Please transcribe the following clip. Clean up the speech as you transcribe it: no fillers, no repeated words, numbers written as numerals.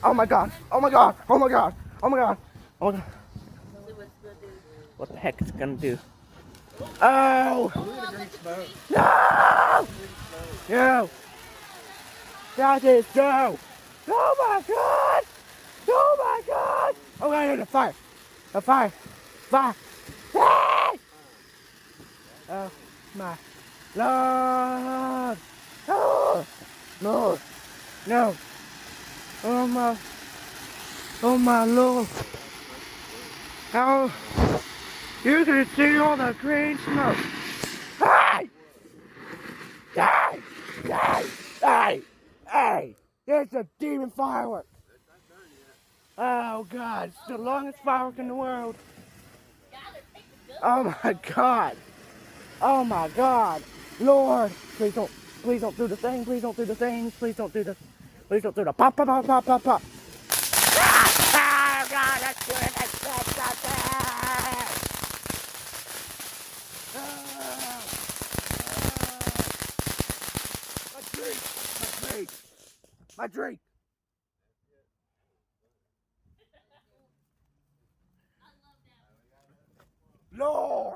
Oh my god. Oh my god. Oh my god. Oh my god. Oh my god. What the heck is it gonna do? Oh! No! No! That is no! Oh my god! Oh my god! Oh my god, a fire! A fire! Fire! Ah! Oh my Lord! Oh! Lord! No! Oh my Lord! How you can see all the green smoke! Hey! Hey! Hey! Hey! Hey! There's a demon firework! Oh God, it's the longest firework in the world. Oh my God. Oh my God. Lord, please don't do the thing, please don't do the things, please don't do the pop, pop, pop, pop, pop, pop. Ah! Oh God, that's good, that's good, that's good. My drink, my drink. Lord.